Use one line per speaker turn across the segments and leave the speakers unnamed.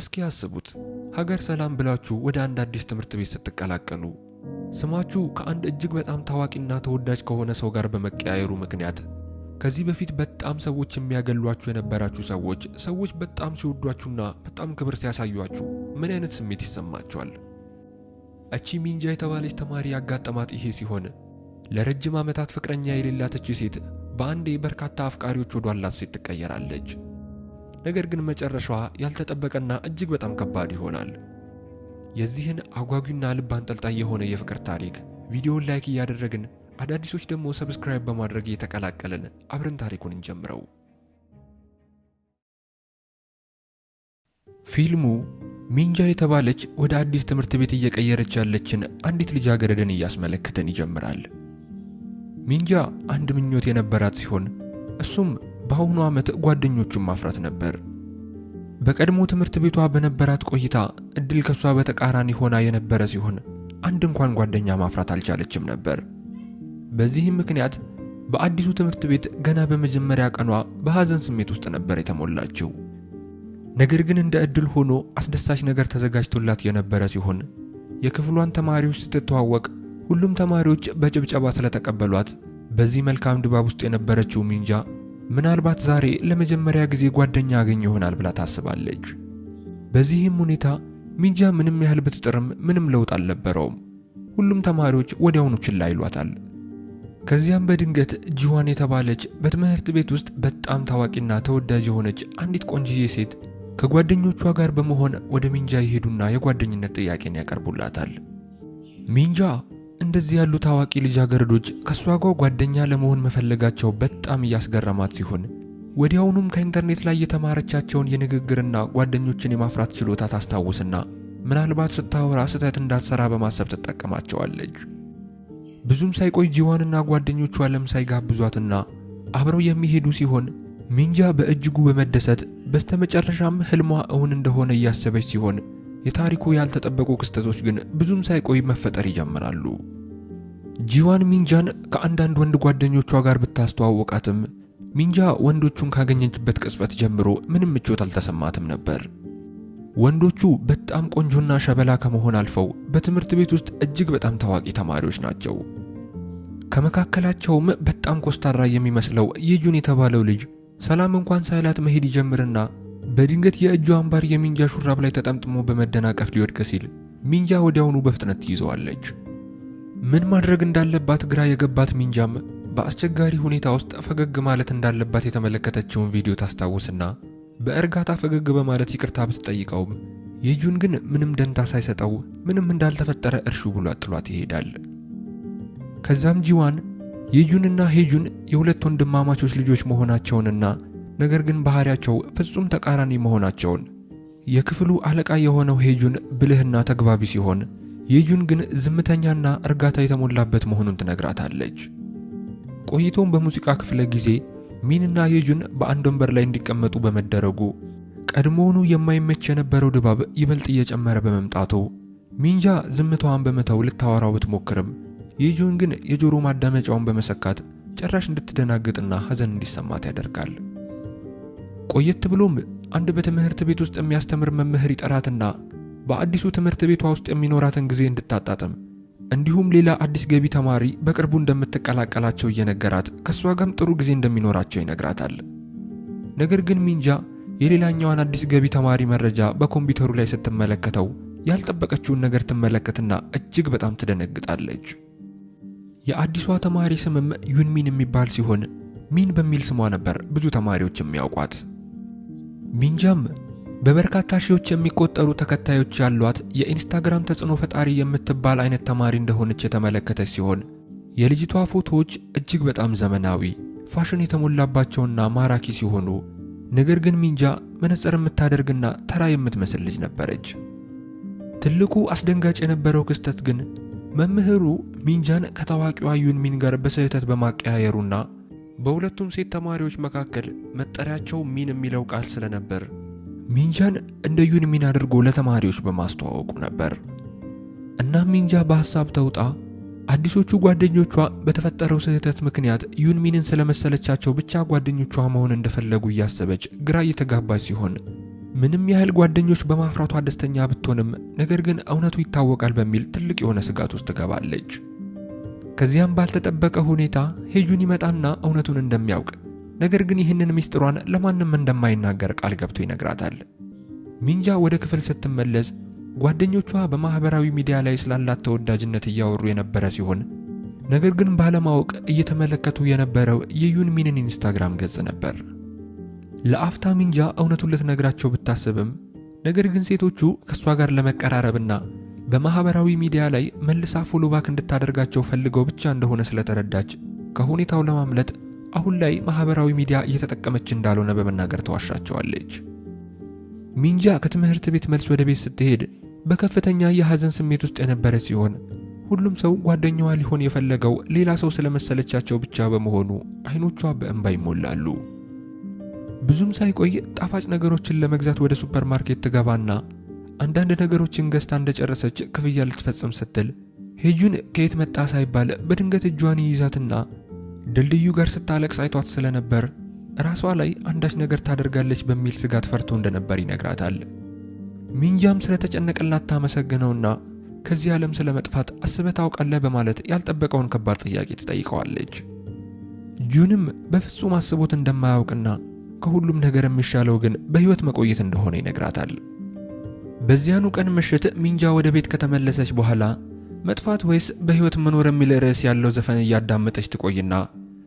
እስኪ ያስቡት ሀገር ሰላም ብላችሁ ወደ አንድ አዲስ ትምህርት ቤት ስትቀላቀሉ ስማችሁ ከአንድ እጅግ በጣም ታዋቂና ተወዳጅ ከሆነ ሰው ጋር በመቀያየሩ ምክንያት ከዚህ በፊት በጣም ሰዎች የሚያገሏችሁ የነበራችሁ ሰዎች በጣም ሲወዷችሁና በጣም ክብር ሲያሳዩአችሁ ምን አይነት ስሜት ይሰማችኋል? እቺ ሚንጃ የተባለች ተማሪ ያጋጠማት ይሄ ሲሆን ለረጅም ዓመታት ፍቅረኛ የሌላት እቺ ሴት በአንዴ በርካታ አፍቃሪዎች ወዳላት ሴት ትቀየራለች። ነገር ግን መጨረሻዋ ያልተጠበቀና እጅግ በጣም ከባድ ይሆናል። የዚህን አጓጊና ልብ አንጠልጣይ የሆነ የፍቅር ታሪክ ቪዲዮውን ላይክ እያደረግን አዳዲሶች ደግሞ ሰብስክራይብ በማድረግ እየተቀላቀልን አብረን ታሪኩን እንጀምረው። ፊልሙ ሚንጃ የተባለች ወደ አዲስ ትምህርት ቤት እየቀየረች ያለችን አንዲት ልጃገረድን እያስመለከተን ይጀምራል። ሚንጃ አንድ ምኞት የነበራት ሲሆን እሱም በአሁኑ ዓመት ጓደኞቹን ማፍራት ነበር። በቀድሞ ትምህርት ቤቷ በነበራት ቆይታ እድል ከሷ በተቃራኒ ሆና የነበረ ሲሆን አንድ እንኳን ጓደኛ ማፍራት አልቻለችም ነበር። በዚህም ምክንያት በአዲሱ ትምህርት ቤት ገና በመጀመሪያ ቀኗ በሐዘን ስሜት ውስጥ ነበር የተሞላችው። ነገር ግን እንደ እድል ሆኖ አስደሳች ነገር ተዘጋጅቶላት የነበረ ሲሆን የክፍሏን ተማሪዎች ስትተዋወቅ ሁሉም ተማሪዎች በጭብጨባ ስለተቀበሏት በዚህ መልካም ድባብ ውስጥ የነበረችው ሚንጃ ምናልባት ዛሬ ለመጀመሪያ ጊዜ ጓደኛ አገኝ ይሆናል ብላ ታስባለች። በዚህም ሁኔታ ሚንጃ ምንም ያህል ብትጥርም ምንም ለውጥ አልነበረውም። ሁሉም ተማሪዎች ወዲያውኑ ችላ ይሏታል። ከዚያም በድንገት ጂዋን የተባለች በትምህርት ቤት ውስጥ በጣም ታዋቂና ተወዳጅ የሆነች አንዲት ቆንጂዬ ሴት ከጓደኞቿ ጋር በመሆን ወደ ሚንጃ ይሄዱና የጓደኝነት ጥያቄን ያቀርቡላታል። ሚንጃ እንደዚህ ያሉ ታዋቂ ልጃገረዶች ከሷ ጋር ጓደኛ ለመሆን መፈለጋቸው በጣም እያስገረማት ሲሆን ወዲያውኑም ከኢንተርኔት ላይ የተማረቻቸውን የንግግርና ጓደኞችን የማፍራት ችሎታ ታስታውስና ምናልባት ስታወራ ስህተት እንዳትሰራ በማሰብ ትጠቀማቸዋለች። ብዙም ሳይቆይ ጂዋንና ጓደኞቿ ለምሳ ይጋብዟትና አብረው የሚሄዱ ሲሆን ሚንጃ በእጅጉ በመደሰት በስተመጨረሻም ህልሟ እውን እንደሆነ እያሰበች ሲሆን የታሪኩ ያልተጠበቁ ክስተቶች ግን ብዙም ሳይቆይ መፈጠር ይጀምራሉ። ጂዋን ሚንጃን ከአንዳንድ ወንድ ጓደኞቿ ጋር ብታስተዋወቃትም ሚንጃ ወንዶቹን ካገኘችበት ቅጽበት ጀምሮ ምንም ምቾት አልተሰማትም ነበር። ወንዶቹ በጣም ቆንጆና ሸበላ ከመሆን አልፈው በትምህርት ቤት ውስጥ እጅግ በጣም ታዋቂ ተማሪዎች ናቸው። ከመካከላቸውም በጣም ኮስታራ የሚመስለው የጁን የተባለው ልጅ ሰላም እንኳን ሳይላት መሄድ ይጀምርና በድንገት የእጁ አምባር የሚንጃ ሹራብ ላይ ተጠምጥሞ በመደናቀፍ ሊወድቅ ሲል ሚንጃ ወዲያውኑ በፍጥነት ትይዘዋለች። ምን ማድረግ እንዳለባት ግራ የገባት ሚንጃም በአስቸጋሪ ሁኔታ ውስጥ ፈገግ ማለት እንዳለባት የተመለከተችውን ቪዲዮ ታስታውስና በእርጋታ ፈገግ በማለት ይቅርታ ብትጠይቀውም የጁን ግን ምንም ደንታ ሳይሰጠው ምንም እንዳልተፈጠረ እርሹ ብሎ ጥሏት ይሄዳል። ከዛም ጂዋን የጁንና ሄጁን የሁለት ወንድማማቾች ልጆች መሆናቸውንና ነገር ግን ባህሪያቸው ፍጹም ተቃራኒ መሆናቸውን የክፍሉ አለቃ የሆነው ሄጁን ብልህና ተግባቢ ሲሆን የጁን ግን ዝምተኛና እርጋታ የተሞላበት መሆኑን ትነግራታለች። ቆይቶም በሙዚቃ ክፍለ ጊዜ ሚንና የጁን በአንድ ወንበር ላይ እንዲቀመጡ በመደረጉ ቀድሞውኑ የማይመች የነበረው ድባብ ይበልጥ እየጨመረ በመምጣቱ ሚንጃ ዝምታዋን በመተው ልታወራው ብትሞክርም የጁን ግን የጆሮ ማዳመጫውን በመሰካት ጭራሽ እንድትደናግጥና ሐዘን እንዲሰማት ያደርጋል። ቆየት ብሎም አንድ በትምህርት ቤት ውስጥ የሚያስተምር መምህር ይጠራትና በአዲሱ ትምህርት ቤቷ ውስጥ የሚኖራትን ጊዜ እንድታጣጥም እንዲሁም ሌላ አዲስ ገቢ ተማሪ በቅርቡ እንደምትቀላቀላቸው እየነገራት ከሷ ጋርም ጥሩ ጊዜ እንደሚኖራቸው ይነግራታል። ነገር ግን ሚንጃ የሌላኛዋን አዲስ ገቢ ተማሪ መረጃ በኮምፒውተሩ ላይ ስትመለከተው ያልጠበቀችውን ነገር ትመለከትና እጅግ በጣም ትደነግጣለች። የአዲሷ ተማሪ ስምም ዩንሚን የሚባል ሲሆን ሚን በሚል ስሟ ነበር ብዙ ተማሪዎች የሚያውቋት። ሚንጃም በበርካታ ሺዎች የሚቆጠሩ ተከታዮች ያሏት የኢንስታግራም ተጽዕኖ ፈጣሪ የምትባል አይነት ተማሪ እንደሆነች የተመለከተች ሲሆን የልጅቷ ፎቶዎች እጅግ በጣም ዘመናዊ፣ ፋሽን የተሞላባቸውና ማራኪ ሲሆኑ ነገር ግን ሚንጃ መነጽር የምታደርግና ተራ የምትመስል ልጅ ነበረች። ትልቁ አስደንጋጭ የነበረው ክስተት ግን መምህሩ ሚንጃን ከታዋቂዋ ዩንሚን ጋር በስህተት በማቀያየሩና በሁለቱም ሴት ተማሪዎች መካከል መጠሪያቸው ሚን የሚለው ቃል ስለነበር ሚንጃን እንደ ዩንሚን አድርጎ ለተማሪዎች በማስተዋወቁ ነበር። እና ሚንጃ በሐሳብ ተውጣ አዲሶቹ ጓደኞቿ በተፈጠረው ስህተት ምክንያት ዩንሚንን ስለመሰለቻቸው ብቻ ጓደኞቿ መሆን እንደፈለጉ እያሰበች ግራ እየተጋባች ሲሆን ምንም ያህል ጓደኞች በማፍራቷ ደስተኛ ብትሆንም ነገር ግን እውነቱ ይታወቃል በሚል ትልቅ የሆነ ስጋት ውስጥ ትገባለች። ከዚያም ባልተጠበቀ ሁኔታ ሄጁን ይመጣና እውነቱን እንደሚያውቅ ነገር ግን ይህንን ሚስጥሯን ለማንም እንደማይናገር ቃል ገብቶ ይነግራታል። ሚንጃ ወደ ክፍል ስትመለስ ጓደኞቿ በማህበራዊ ሚዲያ ላይ ስላላት ተወዳጅነት እያወሩ የነበረ ሲሆን ነገር ግን ባለማወቅ እየተመለከቱ የነበረው የዩንሚንን ኢንስታግራም ገጽ ነበር። ለአፍታ ሚንጃ እውነቱን ልትነግራቸው ብታስብም ነገር ግን ሴቶቹ ከሷ ጋር ለመቀራረብና በማህበራዊ ሚዲያ ላይ መልሳ ፎሎ ባክ እንድታደርጋቸው ፈልገው ብቻ እንደሆነ ስለተረዳች ከሁኔታው ለማምለጥ አሁን ላይ ማህበራዊ ሚዲያ እየተጠቀመች እንዳልሆነ በመናገር ተዋሻቸዋለች። ሚንጃ ከትምህርት ቤት መልስ ወደ ቤት ስትሄድ በከፍተኛ የሐዘን ስሜት ውስጥ የነበረች ሲሆን ሁሉም ሰው ጓደኛዋ ሊሆን የፈለገው ሌላ ሰው ስለመሰለቻቸው ብቻ በመሆኑ አይኖቿ በእንባ ይሞላሉ። ብዙም ሳይቆይ ጣፋጭ ነገሮችን ለመግዛት ወደ ሱፐርማርኬት ትገባና አንዳንድ ነገሮችን ገዝታ እንደጨረሰች ክፍያ ልትፈጽም ስትል ሄጁን ከየት መጣ ሳይባል በድንገት እጇን ይይዛትና ድልድዩ ጋር ስታለቅስ አይቷት ስለነበር ራሷ ላይ አንዳች ነገር ታደርጋለች በሚል ስጋት ፈርቶ እንደነበር ይነግራታል። ሚንጃም ስለተጨነቀላት ታመሰግነውና ከዚህ ዓለም ስለመጥፋት አስበህ ታውቃለህ በማለት ያልጠበቀውን ከባድ ጥያቄ ትጠይቀዋለች። ጁንም በፍጹም አስቦት እንደማያውቅና ከሁሉም ነገር የሚሻለው ግን በህይወት መቆየት እንደሆነ ይነግራታል። በዚያኑ ቀን ምሽት ሚንጃ ወደ ቤት ከተመለሰች በኋላ መጥፋት ወይስ በህይወት መኖር የሚል ርዕስ ያለው ዘፈን እያዳመጠች ትቆይና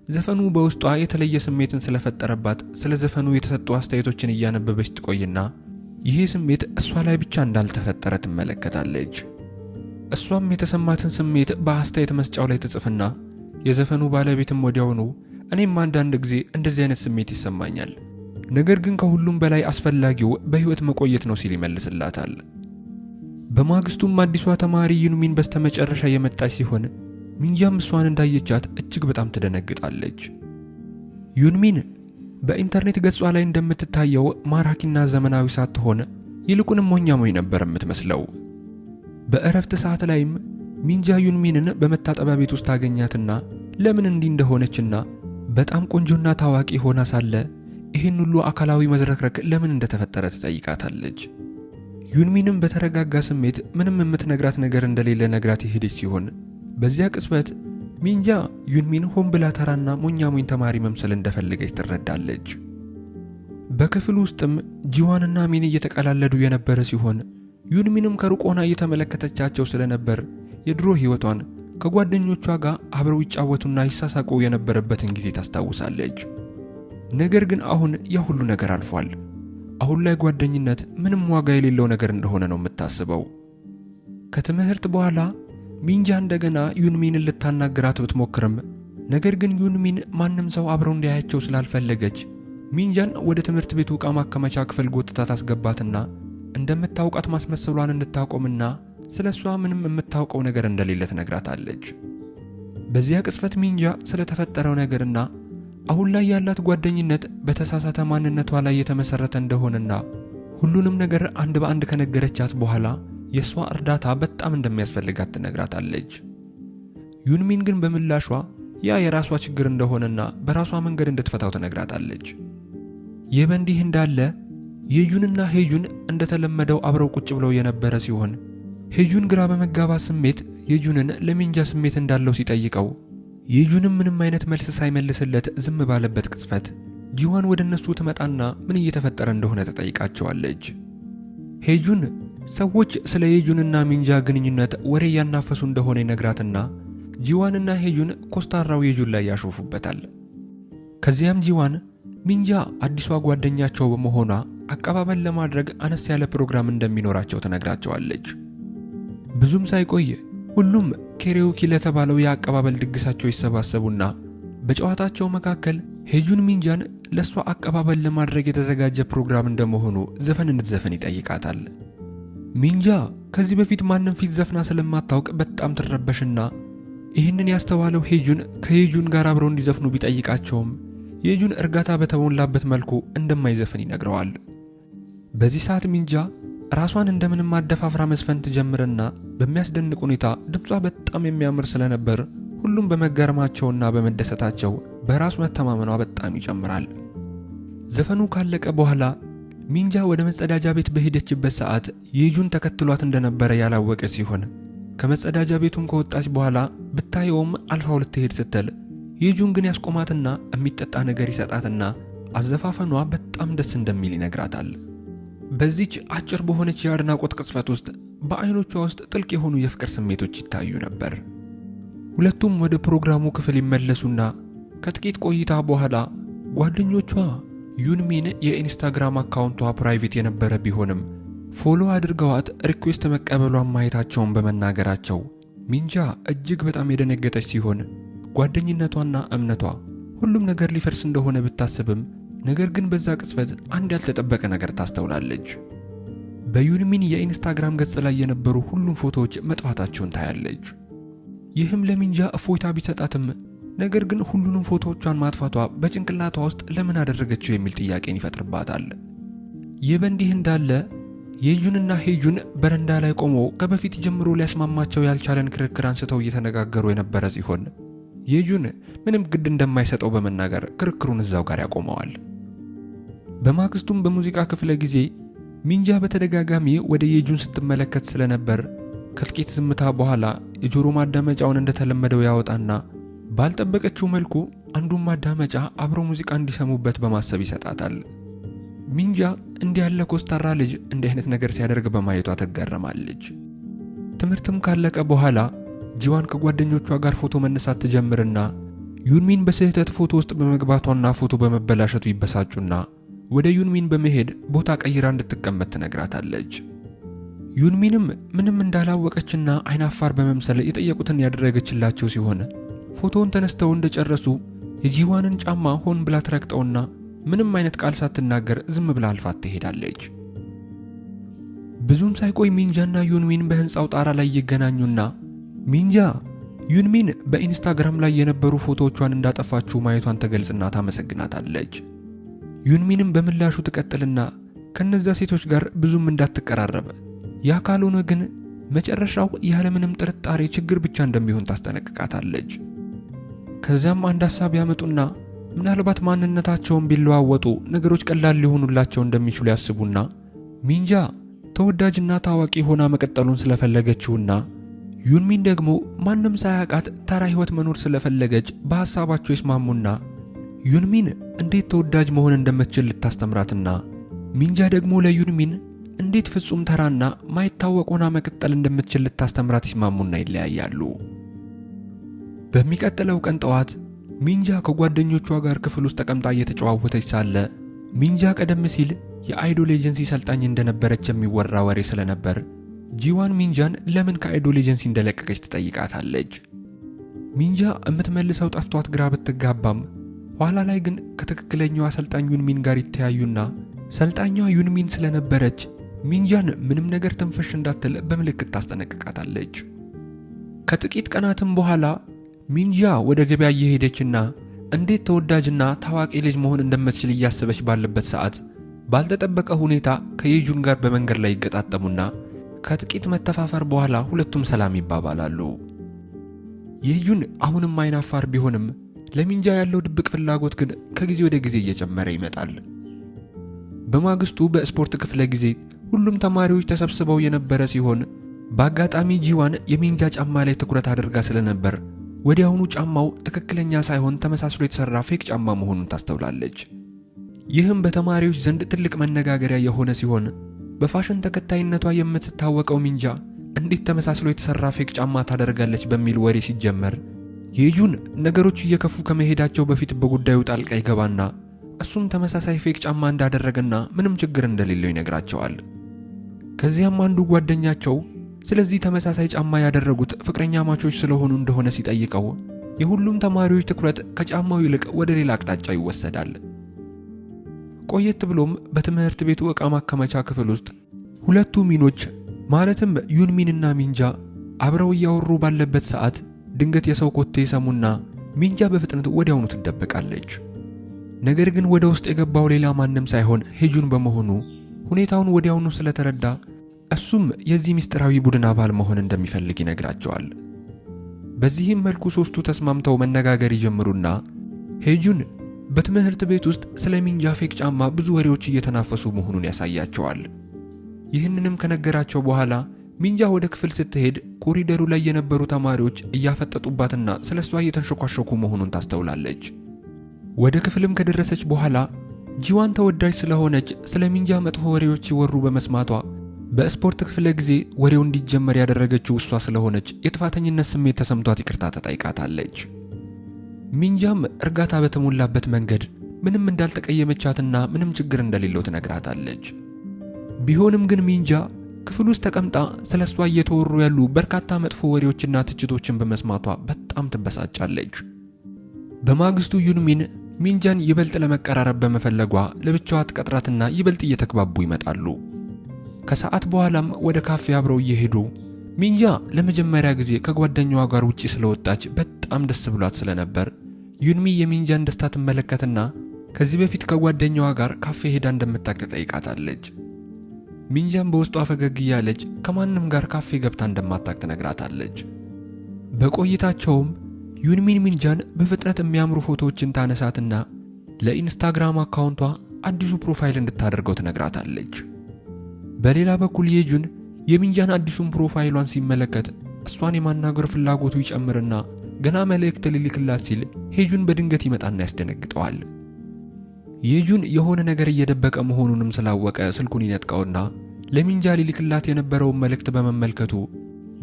ዘፈኑ በውስጧ የተለየ ስሜትን ስለፈጠረባት ስለ ዘፈኑ የተሰጡ አስተያየቶችን እያነበበች ትቆይና ይሄ ስሜት እሷ ላይ ብቻ እንዳልተፈጠረ ትመለከታለች። እሷም የተሰማትን ስሜት በአስተያየት መስጫው ላይ ትጽፍና የዘፈኑ ባለቤትም ወዲያውኑ እኔም አንዳንድ ጊዜ እንደዚህ አይነት ስሜት ይሰማኛል፣ ነገር ግን ከሁሉም በላይ አስፈላጊው በህይወት መቆየት ነው ሲል ይመልስላታል። በማግስቱም አዲሷ ተማሪ ዩንሚን በስተመጨረሻ የመጣች ሲሆን ሚንጃም እሷን እንዳየቻት እጅግ በጣም ትደነግጣለች። ዩንሚን በኢንተርኔት ገጿ ላይ እንደምትታየው ማራኪና ዘመናዊ ሳትሆን ይልቁንም ሞኛሞኝ ነበር የምትመስለው። በእረፍት ሰዓት ላይም ሚንጃ ዩንሚንን በመታጠቢያ ቤት ውስጥ ታገኛትና ለምን እንዲህ እንደሆነችና በጣም ቆንጆና ታዋቂ ሆና ሳለ ይህን ሁሉ አካላዊ መዝረክረክ ለምን እንደተፈጠረ ትጠይቃታለች። ዩንሚንም በተረጋጋ ስሜት ምንም የምትነግራት ነገር እንደሌለ ነግራት የሄደች ሲሆን በዚያ ቅጽበት ሚንጃ ዩንሚን ሆን ብላ ተራና ሞኛሞኝ ተማሪ መምሰል እንደፈለገች ትረዳለች። በክፍል ውስጥም ጂዋንና ሚን እየተቀላለዱ የነበረ ሲሆን ዩንሚንም ከሩቅ ሆና እየተመለከተቻቸው ስለነበር የድሮ ህይወቷን ከጓደኞቿ ጋር አብረው ይጫወቱና ይሳሳቁ የነበረበትን ጊዜ ታስታውሳለች። ነገር ግን አሁን ያ ሁሉ ነገር አልፏል። አሁን ላይ ጓደኝነት ምንም ዋጋ የሌለው ነገር እንደሆነ ነው የምታስበው። ከትምህርት በኋላ ሚንጃ እንደገና ዩንሚንን ልታናግራት ብትሞክርም ነገር ግን ዩንሚን ማንም ሰው አብረው እንዲያያቸው ስላልፈለገች ሚንጃን ወደ ትምህርት ቤቱ ዕቃ ማከማቻ ክፍል ጎትታ ታስገባትና እንደምታውቃት ማስመሰሏን እንድታቆምና ስለሷ ምንም የምታውቀው ነገር እንደሌለ ትነግራታለች። በዚያ ቅጽበት ሚንጃ ስለተፈጠረው ነገርና አሁን ላይ ያላት ጓደኝነት በተሳሳተ ማንነቷ ላይ የተመሰረተ እንደሆነና ሁሉንም ነገር አንድ በአንድ ከነገረቻት በኋላ የሷ እርዳታ በጣም እንደሚያስፈልጋት ትነግራታለች። ዩንሚን ግን በምላሿ ያ የራሷ ችግር እንደሆነና በራሷ መንገድ እንድትፈታው ትነግራታለች። ይህ በእንዲህ እንዳለ የዩንና ሄጁን እንደተለመደው አብረው ቁጭ ብለው የነበረ ሲሆን ሄጁን ግራ በመጋባት ስሜት የጁንን ለሚንጃ ስሜት እንዳለው ሲጠይቀው የጁንም ምንም አይነት መልስ ሳይመልስለት ዝም ባለበት ቅጽበት ጂዋን ወደ እነሱ ትመጣና ምን እየተፈጠረ እንደሆነ ትጠይቃቸዋለች። ሄጁን ሰዎች ስለ የጁንና ሚንጃ ግንኙነት ወሬ ያናፈሱ እንደሆነ ይነግራትና ጂዋንና ሄጁን ኮስታራው የጁን ላይ ያሾፉበታል። ከዚያም ጂዋን ሚንጃ አዲሷ ጓደኛቸው በመሆኗ አቀባበል ለማድረግ አነስ ያለ ፕሮግራም እንደሚኖራቸው ትነግራቸዋለች። ብዙም ሳይቆይ ሁሉም ኬሪዮኪ ለተባለው የአቀባበል ድግሳቸው ይሰባሰቡና በጨዋታቸው መካከል ሄጁን ሚንጃን ለሷ አቀባበል ለማድረግ የተዘጋጀ ፕሮግራም እንደመሆኑ ዘፈን እንድትዘፍን ይጠይቃታል። ሚንጃ ከዚህ በፊት ማንም ፊት ዘፍና ስለማታውቅ በጣም ትረበሽና ይህንን ያስተዋለው ሄጁን ከሄጁን ጋር አብረው እንዲዘፍኑ ቢጠይቃቸውም የጁን እርጋታ በተሞላበት መልኩ እንደማይዘፍን ይነግረዋል። በዚህ ሰዓት ሚንጃ ራሷን እንደምንም አደፋፍራ መስፈን ትጀምርና በሚያስደንቅ ሁኔታ ድምጿ በጣም የሚያምር ስለነበር ሁሉም በመገረማቸውና በመደሰታቸው በራስ መተማመኗ በጣም ይጨምራል። ዘፈኑ ካለቀ በኋላ ሚንጃ ወደ መጸዳጃ ቤት በሄደችበት ሰዓት የጁን ተከትሏት እንደነበረ ያላወቀ ሲሆን ከመጸዳጃ ቤቱም ከወጣች በኋላ ብታየውም አልፋው ልትሄድ ስትል የጁን ግን ያስቆማትና የሚጠጣ ነገር ይሰጣትና አዘፋፈኗ በጣም ደስ እንደሚል ይነግራታል። በዚች አጭር በሆነች የአድናቆት ቅጽበት ውስጥ በአይኖቿ ውስጥ ጥልቅ የሆኑ የፍቅር ስሜቶች ይታዩ ነበር። ሁለቱም ወደ ፕሮግራሙ ክፍል ይመለሱና ከጥቂት ቆይታ በኋላ ጓደኞቿ ዩንሚን የኢንስታግራም አካውንቷ ፕራይቬት የነበረ ቢሆንም ፎሎ አድርገዋት ሪኩዌስት መቀበሏን ማየታቸውን በመናገራቸው ሚንጃ እጅግ በጣም የደነገጠች ሲሆን ጓደኝነቷና እምነቷ ሁሉም ነገር ሊፈርስ እንደሆነ ብታስብም ነገር ግን በዛ ቅጽበት አንድ ያልተጠበቀ ነገር ታስተውላለች። በዩንሚን የኢንስታግራም ገጽ ላይ የነበሩ ሁሉም ፎቶዎች መጥፋታቸውን ታያለች። ይህም ለሚንጃ እፎይታ ቢሰጣትም ነገር ግን ሁሉንም ፎቶዎቿን ማጥፋቷ በጭንቅላቷ ውስጥ ለምን አደረገችው የሚል ጥያቄን ይፈጥርባታል። ይህ በእንዲህ እንዳለ የጁንና ሄጁን በረንዳ ላይ ቆመው ከበፊት ጀምሮ ሊያስማማቸው ያልቻለን ክርክር አንስተው እየተነጋገሩ የነበረ ሲሆን የጁን ምንም ግድ እንደማይሰጠው በመናገር ክርክሩን እዛው ጋር ያቆመዋል። በማግስቱም በሙዚቃ ክፍለ ጊዜ ሚንጃ በተደጋጋሚ ወደ የጁን ስትመለከት ስለነበር ከጥቂት ዝምታ በኋላ የጆሮ ማዳመጫውን እንደተለመደው ያወጣና ባልጠበቀችው መልኩ አንዱን ማዳመጫ አብሮ ሙዚቃ እንዲሰሙበት በማሰብ ይሰጣታል። ሚንጃ እንዲህ ያለ ኮስታራ ልጅ እንዲህ አይነት ነገር ሲያደርግ በማየቷ ትገረማለች። ትምህርትም ካለቀ በኋላ ጂዋን ከጓደኞቿ ጋር ፎቶ መነሳት ትጀምርና ዩንሚን በስህተት ፎቶ ውስጥ በመግባቷና ፎቶ በመበላሸቱ ይበሳጩና ወደ ዩንሚን በመሄድ ቦታ ቀይራ እንድትቀመጥ ትነግራታለች። ዩንሚንም ምንም እንዳላወቀችና አይናፋር በመምሰል የጠየቁትን ያደረገችላቸው ሲሆን ፎቶውን ተነስተው እንደጨረሱ የጂዋንን ጫማ ሆን ብላ ትረግጠውና ምንም አይነት ቃል ሳትናገር ዝም ብላ አልፋት ትሄዳለች። ብዙም ሳይቆይ ሚንጃና ዩንሚን በህንፃው ጣራ ላይ ይገናኙና ሚንጃ ዩንሚን በኢንስታግራም ላይ የነበሩ ፎቶዎቿን እንዳጠፋችው ማየቷን ተገልጽና ታመሰግናታለች። ዩንሚንም በምላሹ ትቀጥልና ከነዛ ሴቶች ጋር ብዙም እንዳትቀራረበ ያ ካልሆነ ግን መጨረሻው ያለምንም ጥርጣሬ ችግር ብቻ እንደሚሆን ታስጠነቅቃታለች። ከዚያም አንድ ሐሳብ ያመጡና ምናልባት ማንነታቸውን ቢለዋወጡ ነገሮች ቀላል ሊሆኑላቸው እንደሚችሉ ያስቡና ሚንጃ ተወዳጅና ታዋቂ ሆና መቀጠሉን ስለፈለገችውና ዩንሚን ደግሞ ማንም ሳያውቃት ተራ ህይወት መኖር ስለፈለገች በሐሳባቸው ይስማሙና ዩንሚን እንዴት ተወዳጅ መሆን እንደምትችል ልታስተምራትና ሚንጃ ደግሞ ለዩንሚን እንዴት ፍጹም ተራና ማይታወቅ ሆና መቀጠል እንደምትችል ልታስተምራት ይስማሙና ይለያያሉ። በሚቀጥለው ቀን ጠዋት ሚንጃ ከጓደኞቿ ጋር ክፍል ውስጥ ተቀምጣ እየተጨዋወተች ሳለ ሚንጃ ቀደም ሲል የአይዶል ኤጀንሲ ሰልጣኝ እንደነበረች የሚወራ ወሬ ስለነበር ጂዋን ሚንጃን ለምን ከአይዶል ኤጀንሲ እንደለቀቀች ትጠይቃታለች። ሚንጃ የምትመልሰው ጠፍቷት ግራ ብትጋባም ኋላ ላይ ግን ከትክክለኛው አሰልጣኝ ዩንሚን ጋር ይተያዩና ሰልጣኛዋ ዩንሚን ስለነበረች ሚንጃን ምንም ነገር ትንፈሽ እንዳትል በምልክት ታስጠነቅቃታለች። ከጥቂት ቀናትም በኋላ ሚንጃ ወደ ገበያ እየሄደችና እንዴት ተወዳጅና ታዋቂ ልጅ መሆን እንደምትችል እያሰበች ባለበት ሰዓት ባልተጠበቀ ሁኔታ ከየጁን ጋር በመንገድ ላይ ይገጣጠሙና ከጥቂት መተፋፈር በኋላ ሁለቱም ሰላም ይባባላሉ። የጁን አሁንም አይናፋር ቢሆንም ለሚንጃ ያለው ድብቅ ፍላጎት ግን ከጊዜ ወደ ጊዜ እየጨመረ ይመጣል። በማግስቱ በስፖርት ክፍለ ጊዜ ሁሉም ተማሪዎች ተሰብስበው የነበረ ሲሆን በአጋጣሚ ጂዋን የሚንጃ ጫማ ላይ ትኩረት አድርጋ ስለነበር ወዲያውኑ ጫማው ትክክለኛ ሳይሆን ተመሳስሎ የተሰራ ፌክ ጫማ መሆኑን ታስተውላለች። ይህም በተማሪዎች ዘንድ ትልቅ መነጋገሪያ የሆነ ሲሆን በፋሽን ተከታይነቷ የምትታወቀው ሚንጃ እንዴት ተመሳስሎ የተሰራ ፌክ ጫማ ታደርጋለች በሚል ወሬ ሲጀመር የጁን ነገሮች እየከፉ ከመሄዳቸው በፊት በጉዳዩ ጣልቃ ይገባና እሱም ተመሳሳይ ፌክ ጫማ እንዳደረገና ምንም ችግር እንደሌለው ይነግራቸዋል። ከዚያም አንዱ ጓደኛቸው ስለዚህ ተመሳሳይ ጫማ ያደረጉት ፍቅረኛ ማቾች ስለሆኑ እንደሆነ ሲጠይቀው የሁሉም ተማሪዎች ትኩረት ከጫማው ይልቅ ወደ ሌላ አቅጣጫ ይወሰዳል። ቆየት ብሎም በትምህርት ቤቱ ዕቃ ማከማቻ ክፍል ውስጥ ሁለቱ ሚኖች ማለትም ዩንሚንና ሚንጃ አብረው እያወሩ ባለበት ሰዓት ድንገት የሰው ኮቴ ሰሙና ሚንጃ በፍጥነት ወዲያውኑ ትደበቃለች። ነገር ግን ወደ ውስጥ የገባው ሌላ ማንም ሳይሆን ሄጁን በመሆኑ ሁኔታውን ወዲያውኑ ስለተረዳ እሱም የዚህ ምስጢራዊ ቡድን አባል መሆን እንደሚፈልግ ይነግራቸዋል። በዚህም መልኩ ሶስቱ ተስማምተው መነጋገር ይጀምሩና ሄጁን በትምህርት ቤት ውስጥ ስለ ሚንጃ ፌክ ጫማ ብዙ ወሬዎች እየተናፈሱ መሆኑን ያሳያቸዋል። ይህንንም ከነገራቸው በኋላ ሚንጃ ወደ ክፍል ስትሄድ ኮሪደሩ ላይ የነበሩ ተማሪዎች እያፈጠጡባትና ስለሷ እየተንሸኳሸኩ መሆኑን ታስተውላለች። ወደ ክፍልም ከደረሰች በኋላ ጂዋን ተወዳጅ ስለሆነች ስለ ሚንጃ መጥፎ ወሬዎች ሲወሩ በመስማቷ በስፖርት ክፍለ ጊዜ ወሬው እንዲጀመር ያደረገችው እሷ ስለሆነች የጥፋተኝነት ስሜት ተሰምቷት ይቅርታ ተጠይቃታለች። ሚንጃም እርጋታ በተሞላበት መንገድ ምንም እንዳልተቀየመቻትና ምንም ችግር እንደሌለው ትነግራታለች። ቢሆንም ግን ሚንጃ ክፍል ውስጥ ተቀምጣ ስለሷ እየተወሩ ያሉ በርካታ መጥፎ ወሬዎችና ትችቶችን በመስማቷ በጣም ትበሳጫለች። በማግስቱ ዩንሚን ሚንጃን ይበልጥ ለመቀራረብ በመፈለጓ ለብቻዋ ትቀጥራትና ይበልጥ እየተግባቡ ይመጣሉ። ከሰዓት በኋላም ወደ ካፌ አብረው እየሄዱ ሚንጃ ለመጀመሪያ ጊዜ ከጓደኛዋ ጋር ውጪ ስለወጣች በጣም ደስ ብሏት ስለነበር ዩንሚ የሚንጃን ደስታ ትመለከትና ከዚህ በፊት ከጓደኛዋ ጋር ካፌ ሄዳ እንደምታውቅ ትጠይቃታለች። ሚንጃም በውስጧ ፈገግ እያለች ከማንም ጋር ካፌ ገብታ እንደማታውቅ ትነግራታለች። በቆይታቸውም ዩንሚን ሚንጃን በፍጥነት የሚያምሩ ፎቶዎችን ታነሳትና ለኢንስታግራም አካውንቷ አዲሱ ፕሮፋይል እንድታደርገው ትነግራታለች። በሌላ በኩል የጁን የሚንጃን አዲሱን ፕሮፋይሏን ሲመለከት እሷን የማናገር ፍላጎቱ ይጨምርና ገና መልእክት ሊልክላት ሲል ሄጁን በድንገት ይመጣና ያስደነግጠዋል። የጁን የሆነ ነገር እየደበቀ መሆኑንም ስላወቀ ስልኩን ይነጥቀውና ለሚንጃ ሊልክላት የነበረውን መልእክት በመመልከቱ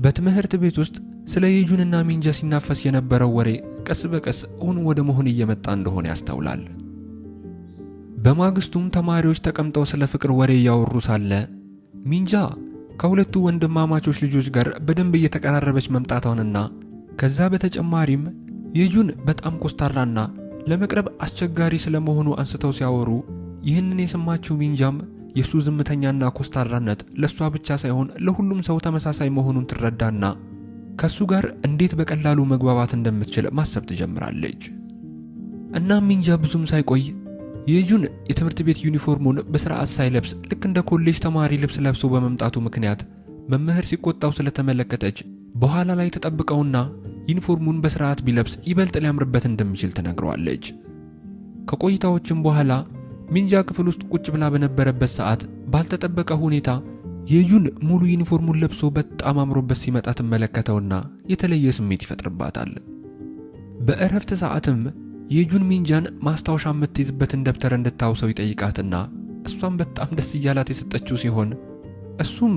በትምህርት ቤት ውስጥ ስለ የጁንና ሚንጃ ሲናፈስ የነበረው ወሬ ቀስ በቀስ እውን ወደ መሆን እየመጣ እንደሆነ ያስተውላል። በማግስቱም ተማሪዎች ተቀምጠው ስለ ፍቅር ወሬ እያወሩ ሳለ ሚንጃ ከሁለቱ ወንድማማቾች ልጆች ጋር በደንብ እየተቀራረበች መምጣቷንና ከዛ በተጨማሪም የጁን በጣም ኮስታራና ለመቅረብ አስቸጋሪ ስለመሆኑ አንስተው ሲያወሩ ይህንን የሰማችው ሚንጃም የሱ ዝምተኛና ኮስታራነት ለሷ ብቻ ሳይሆን ለሁሉም ሰው ተመሳሳይ መሆኑን ትረዳና ከሱ ጋር እንዴት በቀላሉ መግባባት እንደምትችል ማሰብ ትጀምራለች። እናም ሚንጃ ብዙም ሳይቆይ የጁን የትምህርት ቤት ዩኒፎርሙን በስርዓት ሳይለብስ ልክ እንደ ኮሌጅ ተማሪ ልብስ ለብሶ በመምጣቱ ምክንያት መምህር ሲቆጣው ስለተመለከተች በኋላ ላይ ተጠብቀውና ዩኒፎርሙን በስርዓት ቢለብስ ይበልጥ ሊያምርበት እንደሚችል ትነግረዋለች። ከቆይታዎችም በኋላ ሚንጃ ክፍል ውስጥ ቁጭ ብላ በነበረበት ሰዓት ባልተጠበቀ ሁኔታ የጁን ሙሉ ዩኒፎርሙን ለብሶ በጣም አምሮበት ሲመጣ ትመለከተውና የተለየ ስሜት ይፈጥርባታል። በእረፍት ሰዓትም የጁን ሚንጃን ማስታወሻ የምትይዝበትን ደብተር እንድታውሰው ይጠይቃትና እሷም በጣም ደስ እያላት የሰጠችው ሲሆን እሱም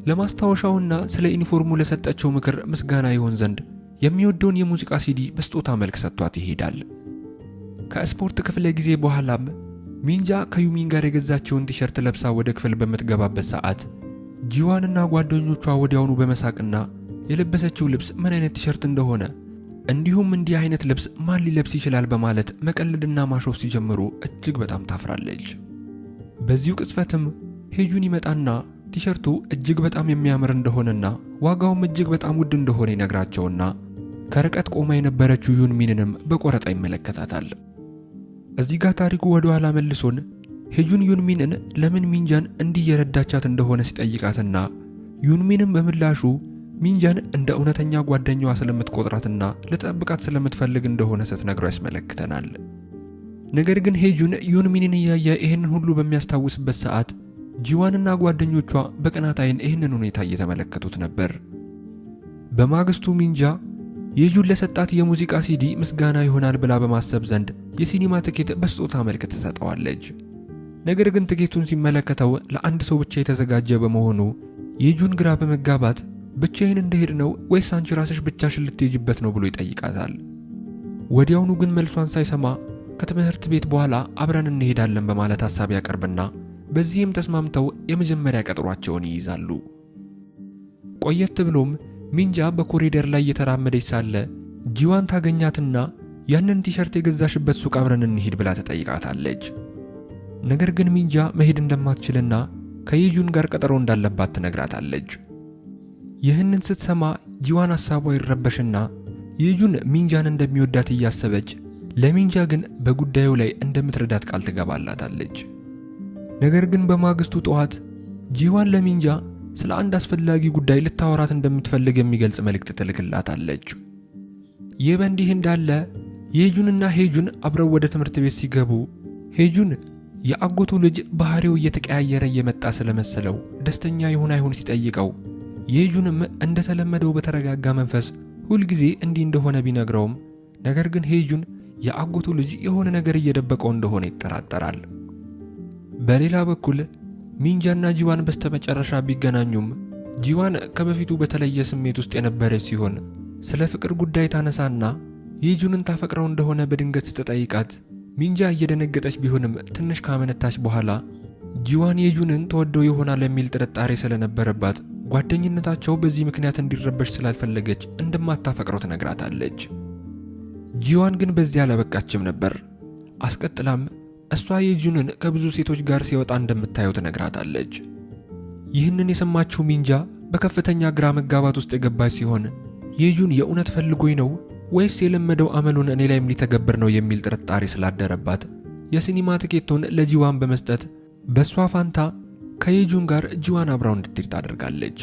ለማስታወሻውና ስለ ዩኒፎርሙ ለሰጠችው ምክር ምስጋና ይሆን ዘንድ የሚወደውን የሙዚቃ ሲዲ በስጦታ መልክ ሰጥቷት ይሄዳል። ከስፖርት ክፍለ ጊዜ በኋላም ሚንጃ ከዩሚን ጋር የገዛቸውን ቲሸርት ለብሳ ወደ ክፍል በምትገባበት ሰዓት ጂዋንና ጓደኞቿ ወዲያውኑ በመሳቅና የለበሰችው ልብስ ምን አይነት ቲሸርት እንደሆነ እንዲሁም እንዲህ አይነት ልብስ ማን ሊለብስ ይችላል በማለት መቀለድና ማሾፍ ሲጀምሩ እጅግ በጣም ታፍራለች። በዚሁ ቅጽበትም ሄጁን ይመጣና ቲሸርቱ እጅግ በጣም የሚያምር እንደሆነና ዋጋውም እጅግ በጣም ውድ እንደሆነ ይነግራቸውና ከርቀት ቆማ የነበረችው ዩንሚንንም በቆረጣ ይመለከታታል። እዚህ ጋር ታሪኩ ወደ ኋላ መልሶን ሄጁን ዩንሚንን ለምን ሚንጃን እንዲህ የረዳቻት እንደሆነ ሲጠይቃትና ዩንሚንም በምላሹ ሚንጃን እንደ እውነተኛ ጓደኛዋ ስለምትቆጥራትና ለተጠብቃት ስለምትፈልግ እንደሆነ ስትነግረው ያስመለክተናል። ነገር ግን ሄጁን ዩንሚንን እያየ ይህንን ሁሉ በሚያስታውስበት ሰዓት ጂዋንና ጓደኞቿ በቅናት ዓይን ይህንን ሁኔታ እየተመለከቱት ነበር። በማግስቱ ሚንጃ የጁን ለሰጣት የሙዚቃ ሲዲ ምስጋና ይሆናል ብላ በማሰብ ዘንድ የሲኒማ ትኬት በስጦታ መልክ ትሰጠዋለች። ነገር ግን ትኬቱን ሲመለከተው ለአንድ ሰው ብቻ የተዘጋጀ በመሆኑ የጁን ግራ በመጋባት ብቻዬን እንደሄድ ነው ወይስ አንቺ ራስሽ ብቻሽን ልትሄጂበት ነው ብሎ ይጠይቃታል። ወዲያውኑ ግን መልሷን ሳይሰማ ከትምህርት ቤት በኋላ አብረን እንሄዳለን በማለት ሐሳብ ያቀርብና በዚህም ተስማምተው የመጀመሪያ ቀጠሯቸውን ይይዛሉ። ቆየት ብሎም ሚንጃ በኮሪደር ላይ እየተራመደች ሳለ ጂዋን ታገኛትና ያንን ቲሸርት የገዛሽበት ሱቅ አብረን እንሄድ ብላ ትጠይቃታለች። ነገር ግን ሚንጃ መሄድ እንደማትችልና ከየጁን ጋር ቀጠሮ እንዳለባት ትነግራታለች። ይህንን ስትሰማ ጂዋን ሐሳቧ ይረበሽና የጁን ሚንጃን እንደሚወዳት እያሰበች ለሚንጃ ግን በጉዳዩ ላይ እንደምትረዳት ቃል ትገባላታለች። ነገር ግን በማግስቱ ጠዋት ጂዋን ለሚንጃ ስለ አንድ አስፈላጊ ጉዳይ ልታወራት እንደምትፈልግ የሚገልጽ መልእክት ትልክላታለች። ይህ በእንዲህ እንዳለ የጁንና ሄጁን አብረው ወደ ትምህርት ቤት ሲገቡ ሄጁን የአጎቱ ልጅ ባህሪው እየተቀያየረ እየመጣ ስለመሰለው ደስተኛ ይሁን አይሁን ሲጠይቀው የጁንም እንደተለመደው በተረጋጋ መንፈስ ሁልጊዜ እንዲህ እንደሆነ ቢነግረውም ነገር ግን ሄጁን የአጎቱ ልጅ የሆነ ነገር እየደበቀው እንደሆነ ይጠራጠራል። በሌላ በኩል ሚንጃና ጂዋን በስተመጨረሻ ቢገናኙም ጂዋን ከበፊቱ በተለየ ስሜት ውስጥ የነበረች ሲሆን ስለ ፍቅር ጉዳይ ታነሳና የጁንን ታፈቅረው እንደሆነ በድንገት ስትጠይቃት ሚንጃ እየደነገጠች ቢሆንም ትንሽ ካመነታች በኋላ ጂዋን የጁንን ተወደው ይሆናል የሚል ጥርጣሬ ስለነበረባት ጓደኝነታቸው በዚህ ምክንያት እንዲረበሽ ስላልፈለገች እንደማታፈቅረው ትነግራታለች። ጂዋን ግን በዚህ አላበቃችም ነበር። አስቀጥላም እሷ የጁንን ከብዙ ሴቶች ጋር ሲወጣ እንደምታየው ትነግራታለች። ይህንን የሰማችው ሚንጃ በከፍተኛ ግራ መጋባት ውስጥ የገባች ሲሆን የጁን የእውነት ፈልጎኝ ነው ወይስ የለመደው አመሉን እኔ ላይም ሊተገብር ነው የሚል ጥርጣሬ ስላደረባት የሲኒማ ትኬቱን ለጂዋን በመስጠት በሷ ፋንታ ከየጁን ጋር ጂዋን አብራው እንድትሄድ ታደርጋለች።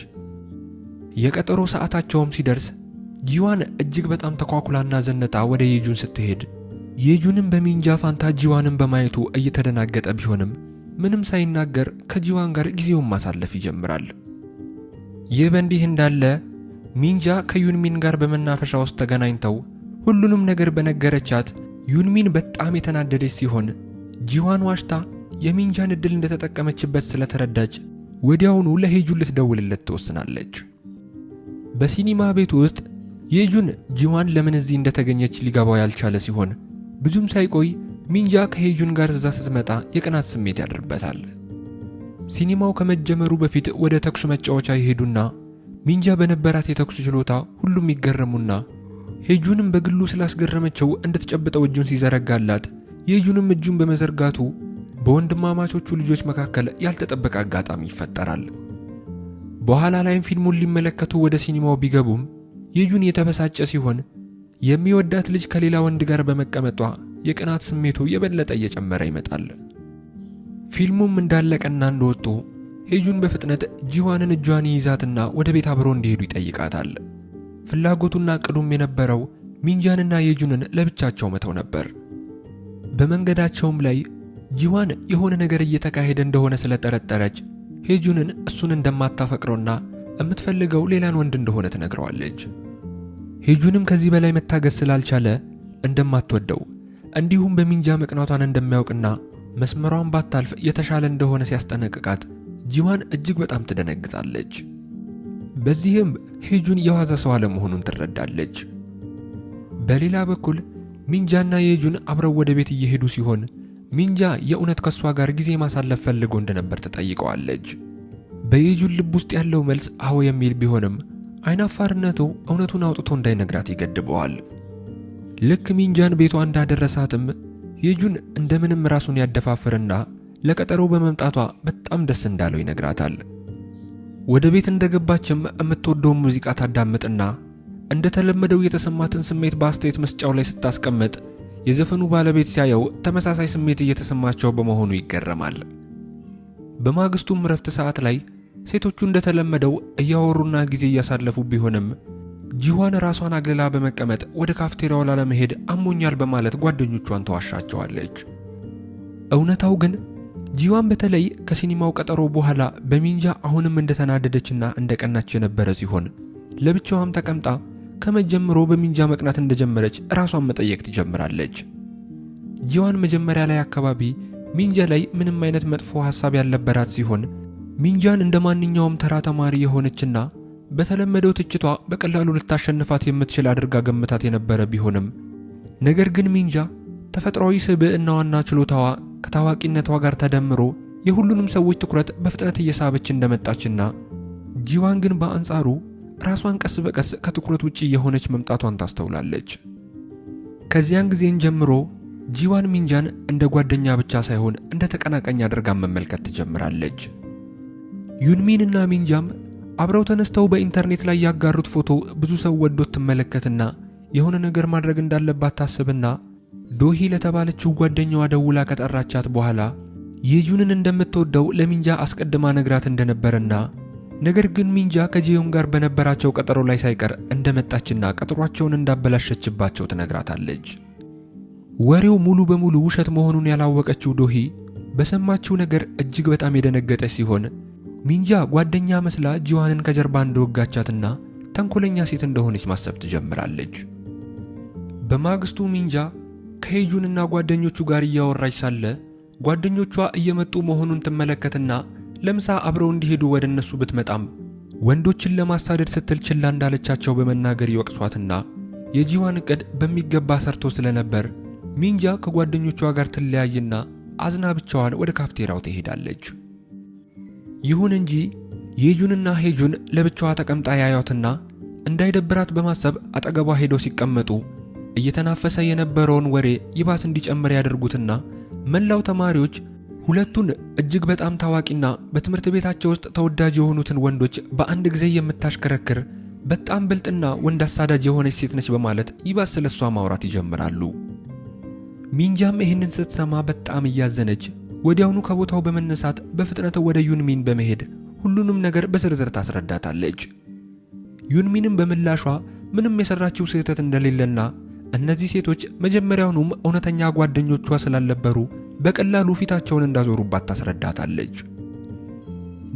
የቀጠሮ ሰዓታቸውም ሲደርስ ጂዋን እጅግ በጣም ተኳኩላና ዘነጣ ወደ የጁን ስትሄድ የጁንም በሚንጃ ፋንታ ጂዋንን በማየቱ እየተደናገጠ ቢሆንም ምንም ሳይናገር ከጂዋን ጋር ጊዜውን ማሳለፍ ይጀምራል። ይህ በእንዲህ እንዳለ ሚንጃ ከዩንሚን ጋር በመናፈሻ ውስጥ ተገናኝተው ሁሉንም ነገር በነገረቻት ዩንሚን በጣም የተናደደች ሲሆን ጂዋን ዋሽታ የሚንጃን እድል እንደተጠቀመችበት ስለተረዳች ወዲያውኑ ለሄጁን ልትደውልለት ትወስናለች። በሲኒማ ቤት ውስጥ የጁን ጂዋን ለምን እዚህ እንደተገኘች ሊገባው ያልቻለ ሲሆን ብዙም ሳይቆይ ሚንጃ ከሄጁን ጋር እዛ ስትመጣ የቅናት ስሜት ያድርበታል። ሲኒማው ከመጀመሩ በፊት ወደ ተኩስ መጫወቻ ይሄዱና ሚንጃ በነበራት የተኩስ ችሎታ ሁሉም ይገረሙና ሄጁንም በግሉ ስላስገረመቸው እንድትጨብጠው እጁን ሲዘረጋላት የጁንም እጁን በመዘርጋቱ በወንድማማቾቹ ልጆች መካከል ያልተጠበቀ አጋጣሚ ይፈጠራል። በኋላ ላይም ፊልሙን ሊመለከቱ ወደ ሲኒማው ቢገቡም የጁን የተበሳጨ ሲሆን የሚወዳት ልጅ ከሌላ ወንድ ጋር በመቀመጧ የቅናት ስሜቱ የበለጠ እየጨመረ ይመጣል። ፊልሙም እንዳለቀና እንደወጡ ሄጁን በፍጥነት ጂዋንን እጇን ይይዛትና ወደ ቤት አብረው እንዲሄዱ ይጠይቃታል። ፍላጎቱና ቅዱም የነበረው ሚንጃንና የጁንን ለብቻቸው መተው ነበር። በመንገዳቸውም ላይ ጂዋን የሆነ ነገር እየተካሄደ እንደሆነ ስለጠረጠረች ሄጁንን እሱን እንደማታፈቅረውና የምትፈልገው ሌላን ወንድ እንደሆነ ትነግረዋለች። ሄጁንም ከዚህ በላይ መታገስ ስላልቻለ እንደማትወደው እንዲሁም በሚንጃ መቅናቷን እንደሚያውቅና መስመሯን ባታልፍ የተሻለ እንደሆነ ሲያስጠነቅቃት ጂዋን እጅግ በጣም ትደነግጣለች። በዚህም ሄጁን የዋዛ ሰው አለመሆኑን ትረዳለች። በሌላ በኩል ሚንጃና የጁን አብረው ወደ ቤት እየሄዱ ሲሆን ሚንጃ የእውነት ከሷ ጋር ጊዜ ማሳለፍ ፈልጎ እንደነበር ትጠይቀዋለች። በየጁን ልብ ውስጥ ያለው መልስ አዎ የሚል ቢሆንም አይናፋርነቱ እውነቱን አውጥቶ እንዳይነግራት ይገድበዋል። ልክ ሚንጃን ቤቷ እንዳደረሳትም የጁን እንደምንም ራሱን ያደፋፍርና ለቀጠሮ በመምጣቷ በጣም ደስ እንዳለው ይነግራታል። ወደ ቤት እንደገባችም የምትወደውን ሙዚቃ ታዳምጥና እንደተለመደው የተሰማትን ስሜት በአስተያየት መስጫው ላይ ስታስቀምጥ የዘፈኑ ባለቤት ሲያየው ተመሳሳይ ስሜት እየተሰማቸው በመሆኑ ይገረማል። በማግስቱም ረፍት ሰዓት ላይ ሴቶቹ እንደተለመደው እያወሩና ጊዜ እያሳለፉ ቢሆንም ጂዋን ራሷን አግልላ በመቀመጥ ወደ ካፍቴሪያው ላለመሄድ አሞኛል በማለት ጓደኞቿን ተዋሻቸዋለች። እውነታው ግን ጂዋን በተለይ ከሲኒማው ቀጠሮ በኋላ በሚንጃ አሁንም እንደተናደደችና እንደቀናች የነበረ ሲሆን ለብቻዋም ተቀምጣ ከመጀመሩ በሚንጃ መቅናት እንደጀመረች ራሷን መጠየቅ ትጀምራለች። ጂዋን መጀመሪያ ላይ አካባቢ ሚንጃ ላይ ምንም አይነት መጥፎ ሐሳብ ያልነበራት ሲሆን ሚንጃን እንደማንኛውም ተራ ተማሪ የሆነችና በተለመደው ትችቷ በቀላሉ ልታሸንፋት የምትችል አድርጋ ገምታት የነበረ ቢሆንም ነገር ግን ሚንጃ ተፈጥሯዊ ስብዕናዋና ችሎታዋ ከታዋቂነቷ ጋር ተደምሮ የሁሉንም ሰዎች ትኩረት በፍጥነት እየሳበች እንደመጣችና ጂዋን ግን በአንጻሩ ራሷን ቀስ በቀስ ከትኩረት ውጪ የሆነች መምጣቷን ታስተውላለች። ከዚያን ጊዜን ጀምሮ ጂዋን ሚንጃን እንደ ጓደኛ ብቻ ሳይሆን እንደ ተቀናቃኝ አድርጋ መመልከት ትጀምራለች። ዩንሚንና ሚንጃም አብረው ተነስተው በኢንተርኔት ላይ ያጋሩት ፎቶ ብዙ ሰው ወዶት ትመለከትና የሆነ ነገር ማድረግ እንዳለባት ታስብና ዶሂ ለተባለችው ጓደኛዋ ደውላ ከጠራቻት በኋላ የጁንን እንደምትወደው ለሚንጃ አስቀድማ ነግራት እንደነበረና ነገር ግን ሚንጃ ከጂዮን ጋር በነበራቸው ቀጠሮ ላይ ሳይቀር እንደመጣችና ቀጠሯቸውን እንዳበላሸችባቸው ትነግራታለች። ወሬው ሙሉ በሙሉ ውሸት መሆኑን ያላወቀችው ዶሂ በሰማችው ነገር እጅግ በጣም የደነገጠች ሲሆን ሚንጃ ጓደኛ መስላ ጂዋንን ከጀርባ እንደወጋቻትና ተንኮለኛ ሴት እንደሆነች ማሰብ ትጀምራለች። በማግስቱ ሚንጃ ከሄጁንና ጓደኞቹ ጋር እያወራች ሳለ ጓደኞቿ እየመጡ መሆኑን ትመለከትና ለምሳ አብረው እንዲሄዱ ወደ እነሱ ብትመጣም ወንዶችን ለማሳደድ ስትል ችላ እንዳለቻቸው በመናገር ይወቅሷትና የጂዋን እቅድ በሚገባ ሰርቶ ስለነበር ሚንጃ ከጓደኞቿ ጋር ትለያይና አዝና ብቻዋን ወደ ካፍቴራው ትሄዳለች። ይሁን እንጂ የጁንና ሄጁን ለብቻዋ ተቀምጣ ያያዩትና እንዳይደብራት በማሰብ አጠገቧ ሄደው ሲቀመጡ እየተናፈሰ የነበረውን ወሬ ይባስ እንዲጨምር ያደርጉትና መላው ተማሪዎች ሁለቱን እጅግ በጣም ታዋቂና በትምህርት ቤታቸው ውስጥ ተወዳጅ የሆኑትን ወንዶች በአንድ ጊዜ የምታሽከረክር በጣም ብልጥና ወንድ አሳዳጅ የሆነች ሴት ነች በማለት ይባስ ስለሷ ማውራት ይጀምራሉ። ሚንጃም ይህንን ስትሰማ በጣም እያዘነች ወዲያውኑ ከቦታው በመነሳት በፍጥነት ወደ ዩንሚን በመሄድ ሁሉንም ነገር በዝርዝር ታስረዳታለች። ዩንሚንም በምላሿ ምንም የሰራችው ስህተት እንደሌለና እነዚህ ሴቶች መጀመሪያውኑም እውነተኛ ጓደኞቿ ስላልነበሩ በቀላሉ ፊታቸውን እንዳዞሩባት ታስረዳታለች።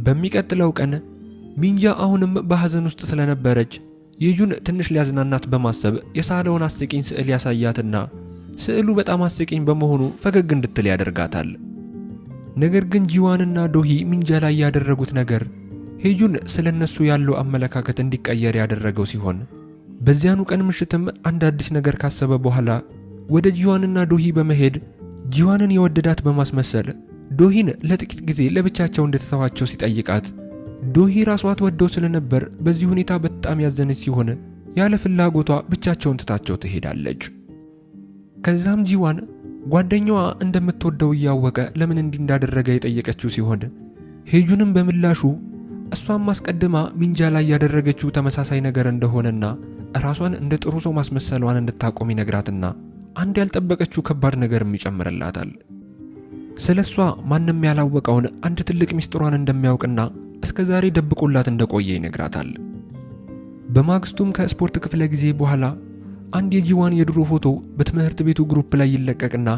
በሚቀጥለው ቀን ሚንጃ አሁንም በሐዘን ውስጥ ስለነበረች የጁን ትንሽ ሊያዝናናት በማሰብ የሳለውን አስቂኝ ስዕል ያሳያትና ስዕሉ በጣም አስቂኝ በመሆኑ ፈገግ እንድትል ያደርጋታል። ነገር ግን ጂዋንና ዶሂ ሚንጃ ላይ ያደረጉት ነገር ሄጁን ስለነሱ ያለው አመለካከት እንዲቀየር ያደረገው ሲሆን በዚያኑ ቀን ምሽትም አንድ አዲስ ነገር ካሰበ በኋላ ወደ ጂዋንና ዶሂ በመሄድ ጂዋንን የወደዳት በማስመሰል ዶሂን ለጥቂት ጊዜ ለብቻቸው እንድትተዋቸው ሲጠይቃት ዶሂ ራሷ ተወደው ስለነበር በዚህ ሁኔታ በጣም ያዘነች ሲሆን ያለ ፍላጎቷ ብቻቸውን ትታቸው ትሄዳለች። ከዛም ጂዋን ጓደኛዋ እንደምትወደው እያወቀ ለምን እንዲህ እንዳደረገ የጠየቀችው ሲሆን ሄጁንም በምላሹ እሷም ማስቀድማ ሚንጃ ላይ ያደረገችው ተመሳሳይ ነገር እንደሆነና ራሷን እንደ ጥሩ ሰው ማስመሰሏን እንድታቆም ይነግራትና አንድ ያልጠበቀችው ከባድ ነገርም ይጨምርላታል። ስለሷ ማንም ያላወቀውን አንድ ትልቅ ሚስጥሯን እንደሚያውቅና እስከዛሬ ደብቆላት እንደቆየ ይነግራታል። በማግስቱም ከስፖርት ክፍለ ጊዜ በኋላ አንድ የጂዋን የድሮ ፎቶ በትምህርት ቤቱ ግሩፕ ላይ ይለቀቅና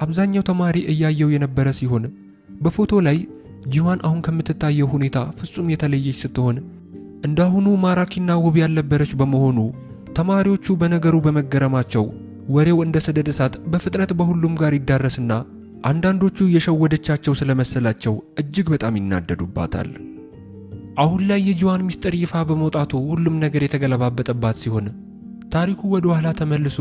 አብዛኛው ተማሪ እያየው የነበረ ሲሆን በፎቶ ላይ ጂዋን አሁን ከምትታየው ሁኔታ ፍጹም የተለየች ስትሆን እንዳሁኑ ማራኪና ውብ ያልነበረች በመሆኑ ተማሪዎቹ በነገሩ በመገረማቸው ወሬው እንደ ሰደድ እሳት በፍጥነት በሁሉም ጋር ይዳረስና አንዳንዶቹ የሸወደቻቸው ስለመሰላቸው እጅግ በጣም ይናደዱባታል። አሁን ላይ የጂዋን ሚስጥር ይፋ በመውጣቱ ሁሉም ነገር የተገለባበጠባት ሲሆን ታሪኩ ወደ ኋላ ተመልሶ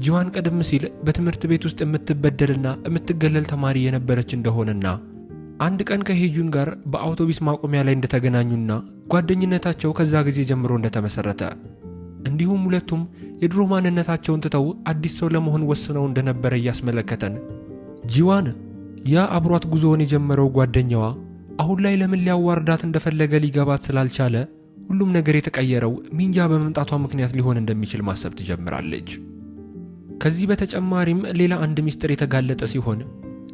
ጂዋን ቀደም ሲል በትምህርት ቤት ውስጥ የምትበደልና የምትገለል ተማሪ የነበረች እንደሆነና አንድ ቀን ከሄጁን ጋር በአውቶቡስ ማቆሚያ ላይ እንደተገናኙና ጓደኝነታቸው ከዛ ጊዜ ጀምሮ እንደተመሰረተ እንዲሁም ሁለቱም የድሮ ማንነታቸውን ትተው አዲስ ሰው ለመሆን ወስነው እንደነበረ እያስመለከተን ጂዋን ያ አብሯት ጉዞውን የጀመረው ጓደኛዋ አሁን ላይ ለምን ሊያዋርዳት እንደፈለገ ሊገባት ስላልቻለ ሁሉም ነገር የተቀየረው ሚንጃ በመምጣቷ ምክንያት ሊሆን እንደሚችል ማሰብ ትጀምራለች። ከዚህ በተጨማሪም ሌላ አንድ ሚስጥር የተጋለጠ ሲሆን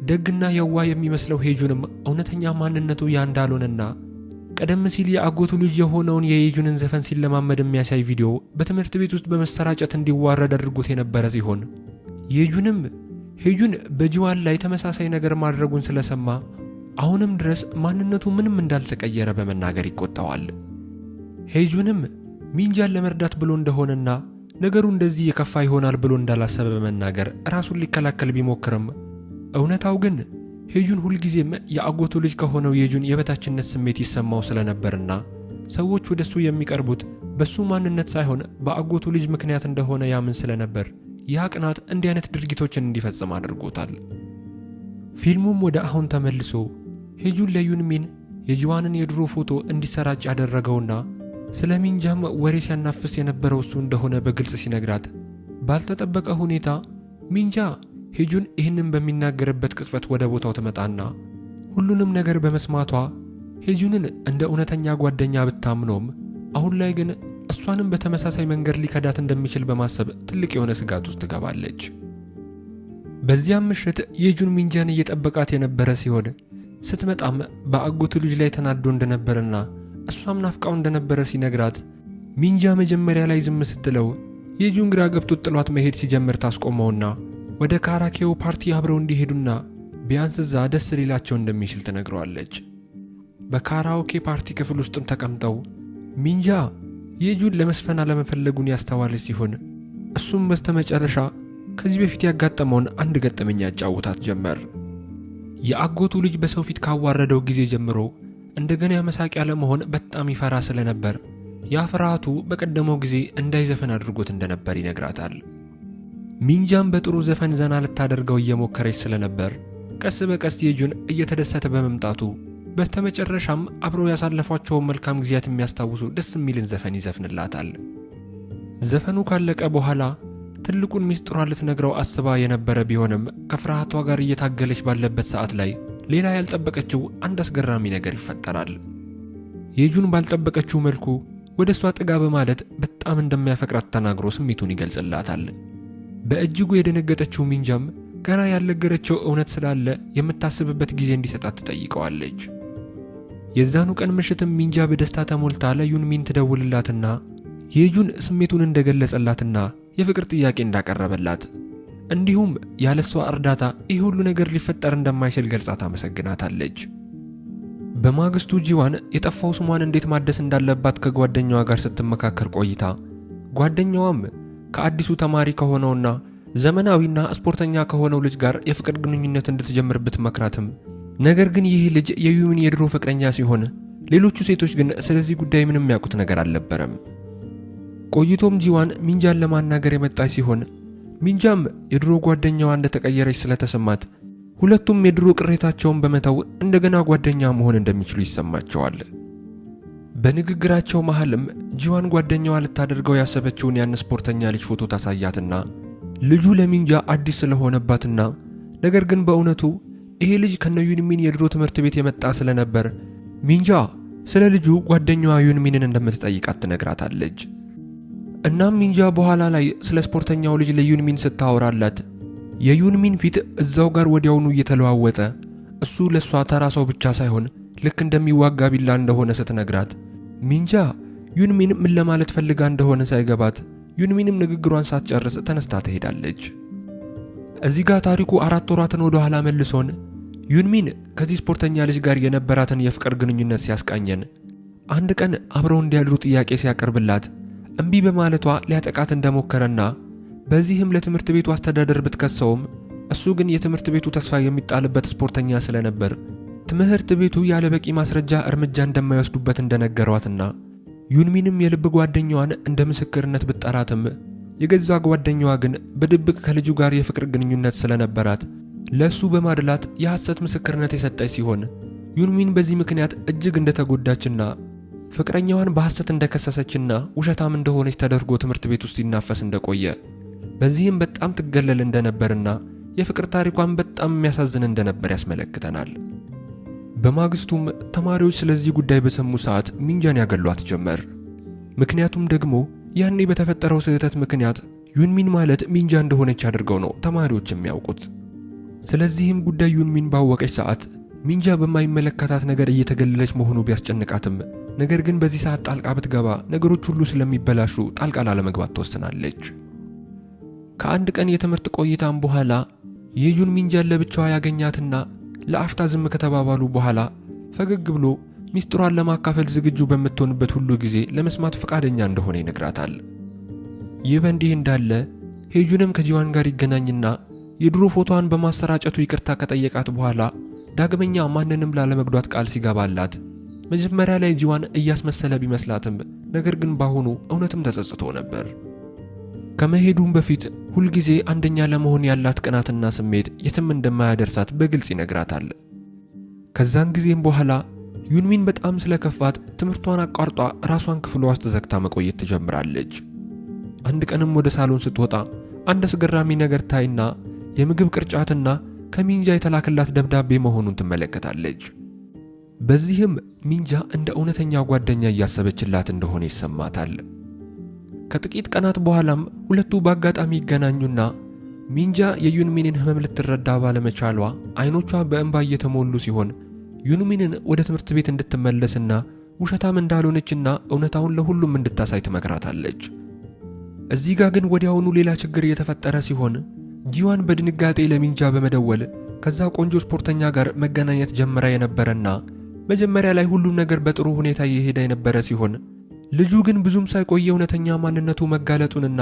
ደግና የዋ የሚመስለው ሄጁንም እውነተኛ ማንነቱ ያ እንዳልሆነና ቀደም ሲል የአጎቱ ልጅ የሆነውን የሄጁንን ዘፈን ሲለማመድ የሚያሳይ ቪዲዮ በትምህርት ቤት ውስጥ በመሰራጨት እንዲዋረድ አድርጎት የነበረ ሲሆን ሄጁንም ሄጁን በጂዋን ላይ ተመሳሳይ ነገር ማድረጉን ስለሰማ አሁንም ድረስ ማንነቱ ምንም እንዳልተቀየረ በመናገር ይቆጣዋል። ሄጁንም ሚንጃን ለመርዳት ብሎ እንደሆነና ነገሩ እንደዚህ የከፋ ይሆናል ብሎ እንዳላሰበ በመናገር ራሱን ሊከላከል ቢሞክርም እውነታው ግን ሄጁን ሁልጊዜም የአጎቱ ልጅ ከሆነው የጁን የበታችነት ስሜት ይሰማው ስለነበርና ሰዎች ወደሱ የሚቀርቡት በሱ ማንነት ሳይሆን በአጎቱ ልጅ ምክንያት እንደሆነ ያምን ስለነበር ያ ቅናት እንዲህ አይነት ድርጊቶችን እንዲፈጽም አድርጎታል። ፊልሙም ወደ አሁን ተመልሶ ሄጁን ለዩንሚን የጂዋንን የድሮ ፎቶ እንዲሰራጭ ያደረገውና ስለ ሚንጃም ወሬ ሲያናፍስ የነበረው እሱ እንደሆነ በግልጽ ሲነግራት ባልተጠበቀ ሁኔታ ሚንጃ ሄጁን ይህንን በሚናገርበት ቅጽበት ወደ ቦታው ትመጣና ሁሉንም ነገር በመስማቷ ሄጁንን እንደ እውነተኛ ጓደኛ ብታምኖም አሁን ላይ ግን እሷንም በተመሳሳይ መንገድ ሊከዳት እንደሚችል በማሰብ ትልቅ የሆነ ስጋት ውስጥ ትገባለች። በዚያም ምሽት የጁን ሚንጃን እየጠበቃት የነበረ ሲሆን ስትመጣም በአጎቱ ልጅ ላይ ተናዶ እንደነበርና እሷም ናፍቃው እንደነበረ ሲነግራት ሚንጃ መጀመሪያ ላይ ዝም ስትለው የጁን ግራ ገብቶት ጥሏት መሄድ ሲጀምር ታስቆመውና ወደ ካራኬው ፓርቲ አብረው እንዲሄዱና ቢያንስ እዛ ደስ ሊላቸው እንደሚችል ትነግረዋለች። በካራኦኬ ፓርቲ ክፍል ውስጥም ተቀምጠው ሚንጃ የጁን ለመስፈን አለመፈለጉን ያስተዋለች ሲሆን እሱም በስተመጨረሻ ከዚህ በፊት ያጋጠመውን አንድ ገጠመኝ ያጫውታት ጀመር። የአጎቱ ልጅ በሰው ፊት ካዋረደው ጊዜ ጀምሮ እንደገና መሳቂያ ለመሆን በጣም ይፈራ ስለነበር ያ ፍርሃቱ በቀደመው ጊዜ እንዳይዘፈን አድርጎት እንደነበር ይነግራታል። ሚንጃም በጥሩ ዘፈን ዘና ልታደርገው እየሞከረች ስለነበር ቀስ በቀስ የጁን እየተደሰተ በመምጣቱ በስተመጨረሻም አብረው ያሳለፏቸውን መልካም ጊዜያት የሚያስታውሱ ደስ የሚልን ዘፈን ይዘፍንላታል። ዘፈኑ ካለቀ በኋላ ትልቁን ሚስጥሯን ልትነግረው አስባ የነበረ ቢሆንም ከፍርሃቷ ጋር እየታገለች ባለበት ሰዓት ላይ ሌላ ያልጠበቀችው አንድ አስገራሚ ነገር ይፈጠራል። የጁን ባልጠበቀችው መልኩ ወደ እሷ ጥጋ በማለት በጣም እንደሚያፈቅራት ተናግሮ ስሜቱን ይገልጽላታል። በእጅጉ የደነገጠችው ሚንጃም ገና ያልነገረችው እውነት ስላለ የምታስብበት ጊዜ እንዲሰጣት ትጠይቀዋለች። የዛኑ ቀን ምሽትም ሚንጃ በደስታ ተሞልታ ለዩንሚን ትደውልላትና የጁን ስሜቱን እንደገለጸላትና የፍቅር ጥያቄ እንዳቀረበላት እንዲሁም ያለሷ እርዳታ ይህ ሁሉ ነገር ሊፈጠር እንደማይችል ገልጻ ታመሰግናታለች። በማግስቱ ጂዋን የጠፋው ስሟን እንዴት ማደስ እንዳለባት ከጓደኛዋ ጋር ስትመካከር ቆይታ ጓደኛዋም ከአዲሱ ተማሪ ከሆነውና ዘመናዊና ስፖርተኛ ከሆነው ልጅ ጋር የፍቅር ግንኙነት እንድትጀምር ብትመክራትም ነገር ግን ይህ ልጅ የዩሚን የድሮ ፍቅረኛ ሲሆን ሌሎቹ ሴቶች ግን ስለዚህ ጉዳይ ምንም ያውቁት ነገር አልነበረም። ቆይቶም ጂዋን ሚንጃን ለማናገር የመጣች ሲሆን ሚንጃም የድሮ ጓደኛዋ እንደተቀየረች ስለተሰማት ሁለቱም የድሮ ቅሬታቸውን በመተው እንደገና ጓደኛ መሆን እንደሚችሉ ይሰማቸዋል። በንግግራቸው መሃልም ጂዋን ጓደኛዋ ልታደርገው ያሰበችውን ያን ስፖርተኛ ልጅ ፎቶ ታሳያትና ልጁ ለሚንጃ አዲስ ስለሆነባትና ነገር ግን በእውነቱ ይሄ ልጅ ከነዩንሚን የድሮ ትምህርት ቤት የመጣ ስለነበር ሚንጃ ስለ ልጁ ጓደኛዋ ዩንሚንን እንደምትጠይቃት ትነግራታለች። እናም ሚንጃ በኋላ ላይ ስለ ስፖርተኛው ልጅ ለዩንሚን ስታወራላት የዩንሚን ፊት እዛው ጋር ወዲያውኑ እየተለዋወጠ እሱ ለሷ ተራ ሰው ብቻ ሳይሆን ልክ እንደሚዋጋ ቢላ እንደሆነ ስትነግራት ሚንጃ ዩንሚን ምን ለማለት ፈልጋ እንደሆነ ሳይገባት ዩንሚንም ንግግሯን ሳትጨርስ ተነስታ ትሄዳለች። እዚህ ጋር ታሪኩ 4 ወራትን ወደ ኋላ መልሶን ዩንሚን ከዚህ ስፖርተኛ ልጅ ጋር የነበራትን የፍቅር ግንኙነት ሲያስቃኘን አንድ ቀን አብረው እንዲያድሩ ጥያቄ ሲያቀርብላት እምቢ በማለቷ ሊያጠቃት እንደሞከረና በዚህም ለትምህርት ቤቱ አስተዳደር ብትከሰውም እሱ ግን የትምህርት ቤቱ ተስፋ የሚጣልበት ስፖርተኛ ስለነበር ትምህርት ቤቱ ያለ በቂ ማስረጃ እርምጃ እንደማይወስዱበት እንደነገሯትና ዩንሚንም የልብ ጓደኛዋን እንደ ምስክርነት ብትጠራትም የገዛ ጓደኛዋ ግን በድብቅ ከልጁ ጋር የፍቅር ግንኙነት ስለነበራት ለሱ በማድላት የሐሰት ምስክርነት የሰጠች ሲሆን ዩንሚን በዚህ ምክንያት እጅግ እንደተጎዳችና ፍቅረኛዋን በሐሰት እንደከሰሰችና ውሸታም እንደሆነች ተደርጎ ትምህርት ቤት ውስጥ ሲናፈስ እንደቆየ በዚህም በጣም ትገለል እንደነበርና የፍቅር ታሪኳን በጣም የሚያሳዝን እንደነበር ያስመለክተናል። በማግስቱም ተማሪዎች ስለዚህ ጉዳይ በሰሙ ሰዓት ሚንጃን ያገሏት ጀመር። ምክንያቱም ደግሞ ያኔ በተፈጠረው ስህተት ምክንያት ዩንሚን ማለት ሚንጃ እንደሆነች አድርገው ነው ተማሪዎች የሚያውቁት። ስለዚህም ጉዳይ ዩንሚን ባወቀች ሰዓት ሚንጃ በማይመለከታት ነገር እየተገለለች መሆኑ ቢያስጨንቃትም ነገር ግን በዚህ ሰዓት ጣልቃ ብትገባ ነገሮች ሁሉ ስለሚበላሹ ጣልቃ ላለመግባት ትወስናለች። ከአንድ ቀን የትምህርት ቆይታም በኋላ የዩን ሚንጃን ለብቻዋ ያገኛትና ለአፍታ ዝም ከተባባሉ በኋላ ፈገግ ብሎ ሚስጥሯን ለማካፈል ዝግጁ በምትሆንበት ሁሉ ጊዜ ለመስማት ፈቃደኛ እንደሆነ ይነግራታል። ይህ በእንዲህ እንዳለ ሄጁንም ከጂዋን ጋር ይገናኝና የድሮ ፎቶዋን በማሰራጨቱ ይቅርታ ከጠየቃት በኋላ ዳግመኛ ማንንም ላለመጉዳት ቃል ሲገባላት መጀመሪያ ላይ ጂዋን እያስመሰለ ቢመስላትም ነገር ግን ባሁኑ እውነትም ተጸጽቶ ነበር። ከመሄዱም በፊት ሁልጊዜ አንደኛ ለመሆን ያላት ቅናትና ስሜት የትም እንደማያደርሳት በግልጽ ይነግራታል። ከዛን ጊዜም በኋላ ዩንሚን በጣም ስለከፋት ትምህርቷን አቋርጧ ራሷን ክፍሏ ውስጥ ዘግታ መቆየት ትጀምራለች። አንድ ቀንም ወደ ሳሎን ስትወጣ አንድ አስገራሚ ነገር ታይና የምግብ ቅርጫትና ከሚንጃ የተላከላት ደብዳቤ መሆኑን ትመለከታለች። በዚህም ሚንጃ እንደ እውነተኛ ጓደኛ እያሰበችላት እንደሆነ ይሰማታል። ከጥቂት ቀናት በኋላም ሁለቱ በአጋጣሚ ይገናኙና ሚንጃ የዩንሚንን ህመም ልትረዳ ባለመቻሏ አይኖቿ በእንባ እየተሞሉ ሲሆን ዩንሚንን ወደ ትምህርት ቤት እንድትመለስና ውሸታም እንዳልሆነችና እውነታውን ለሁሉም እንድታሳይ ትመክራታለች። እዚህ ጋር ግን ወዲያውኑ ሌላ ችግር እየተፈጠረ ሲሆን ጂዋን በድንጋጤ ለሚንጃ በመደወል ከዛ ቆንጆ ስፖርተኛ ጋር መገናኘት ጀምራ የነበረና መጀመሪያ ላይ ሁሉም ነገር በጥሩ ሁኔታ እየሄደ የነበረ ሲሆን ልጁ ግን ብዙም ሳይቆይ እውነተኛ ማንነቱ መጋለጡንና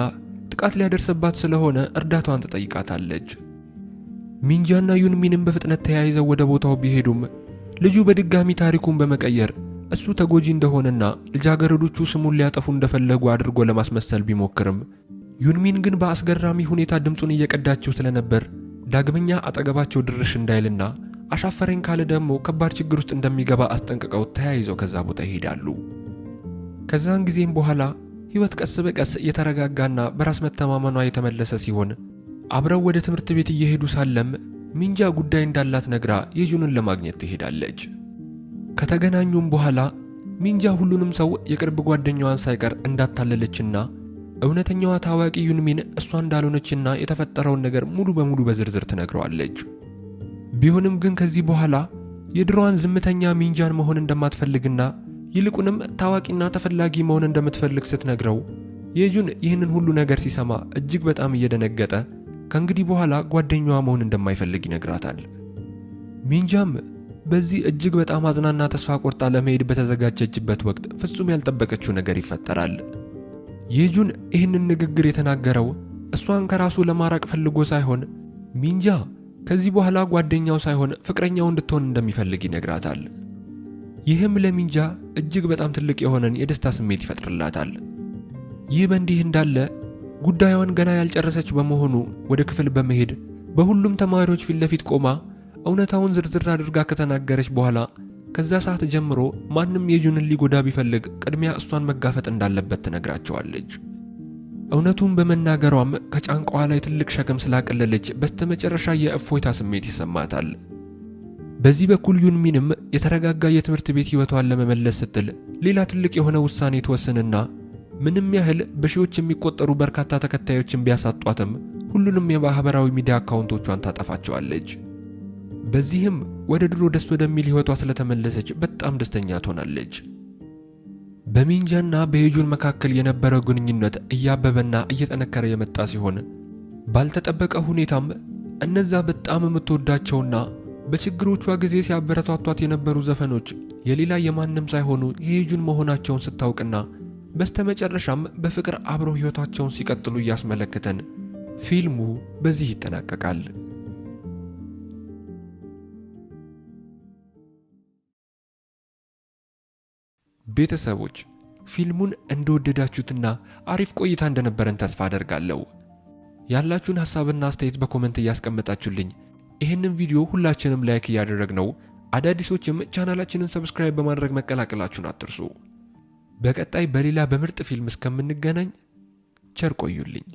ጥቃት ሊያደርስባት ስለሆነ እርዳታዋን ትጠይቃታለች። ሚንጃና ዩንሚንም በፍጥነት ተያይዘው ወደ ቦታው ቢሄዱም ልጁ በድጋሚ ታሪኩን በመቀየር እሱ ተጎጂ እንደሆነና ልጃገረዶቹ ስሙን ሊያጠፉ እንደፈለጉ አድርጎ ለማስመሰል ቢሞክርም ዩንሚን ግን በአስገራሚ ሁኔታ ድምፁን እየቀዳችው ስለነበር ዳግመኛ አጠገባቸው ድርሽ እንዳይልና አሻፈረኝ ካለ ደግሞ ከባድ ችግር ውስጥ እንደሚገባ አስጠንቅቀው ተያይዘው ከዛ ቦታ ይሄዳሉ። ከዛን ጊዜም በኋላ ህይወት ቀስ በቀስ እየተረጋጋና በራስ መተማመኗ የተመለሰ ሲሆን አብረው ወደ ትምህርት ቤት እየሄዱ ሳለም ሚንጃ ጉዳይ እንዳላት ነግራ የጁንን ለማግኘት ትሄዳለች። ከተገናኙም በኋላ ሚንጃ ሁሉንም ሰው የቅርብ ጓደኛዋን ሳይቀር እንዳታለለችና እውነተኛዋ ታዋቂ ዩንሚን እሷ እንዳልሆነችና የተፈጠረውን ነገር ሙሉ በሙሉ በዝርዝር ትነግረዋለች። ቢሆንም ግን ከዚህ በኋላ የድሮዋን ዝምተኛ ሚንጃን መሆን እንደማትፈልግና ይልቁንም ታዋቂና ተፈላጊ መሆን እንደምትፈልግ ስትነግረው የጁን ይህንን ሁሉ ነገር ሲሰማ እጅግ በጣም እየደነገጠ ከእንግዲህ በኋላ ጓደኛዋ መሆን እንደማይፈልግ ይነግራታል። ሚንጃም በዚህ እጅግ በጣም አዝናና ተስፋ ቆርጣ ለመሄድ በተዘጋጀችበት ወቅት ፍጹም ያልጠበቀችው ነገር ይፈጠራል። የጁን ይህንን ንግግር የተናገረው እሷን ከራሱ ለማራቅ ፈልጎ ሳይሆን ሚንጃ ከዚህ በኋላ ጓደኛው ሳይሆን ፍቅረኛው እንድትሆን እንደሚፈልግ ይነግራታል። ይህም ለሚንጃ እጅግ በጣም ትልቅ የሆነን የደስታ ስሜት ይፈጥርላታል። ይህ በእንዲህ እንዳለ ጉዳዩን ገና ያልጨረሰች በመሆኑ ወደ ክፍል በመሄድ በሁሉም ተማሪዎች ፊት ለፊት ቆማ እውነታውን ዝርዝር አድርጋ ከተናገረች በኋላ ከዛ ሰዓት ጀምሮ ማንም የጁንን ሊጎዳ ቢፈልግ ቅድሚያ እሷን መጋፈጥ እንዳለበት ትነግራቸዋለች። እውነቱን በመናገሯም ከጫንቃዋ ላይ ትልቅ ሸክም ስላቀለለች በስተመጨረሻ የእፎይታ ስሜት ይሰማታል። በዚህ በኩል ዩንሚንም የተረጋጋ የትምህርት ቤት ህይወቷን ለመመለስ ስትል ሌላ ትልቅ የሆነ ውሳኔ ትወስንና ምንም ያህል በሺዎች የሚቆጠሩ በርካታ ተከታዮችን ቢያሳጧትም ሁሉንም የማህበራዊ ሚዲያ አካውንቶቿን ታጠፋቸዋለች። በዚህም ወደ ድሮ ደስ ወደሚል ህይወቷ ስለተመለሰች በጣም ደስተኛ ትሆናለች። በሚንጃና በየጁን መካከል የነበረው ግንኙነት እያበበና እየጠነከረ የመጣ ሲሆን ባልተጠበቀ ሁኔታም እነዛ በጣም የምትወዳቸውና በችግሮቿ ጊዜ ሲያበረታቷት የነበሩ ዘፈኖች የሌላ የማንም ሳይሆኑ የየጁን መሆናቸውን ስታውቅና በስተመጨረሻም በፍቅር አብረው ህይወታቸውን ሲቀጥሉ እያስመለከተን ፊልሙ በዚህ ይጠናቀቃል። ቤተሰቦች ፊልሙን እንደወደዳችሁትና አሪፍ ቆይታ እንደነበረን ተስፋ አደርጋለሁ። ያላችሁን ሐሳብና አስተያየት በኮሜንት እያስቀመጣችሁልኝ ይህንን ቪዲዮ ሁላችንም ላይክ እያደረግነው አዳዲሶችም ቻናላችንን ሰብስክራይብ በማድረግ መቀላቀላችሁን አትርሱ። በቀጣይ በሌላ በምርጥ ፊልም እስከምንገናኝ ቸር ቆዩልኝ።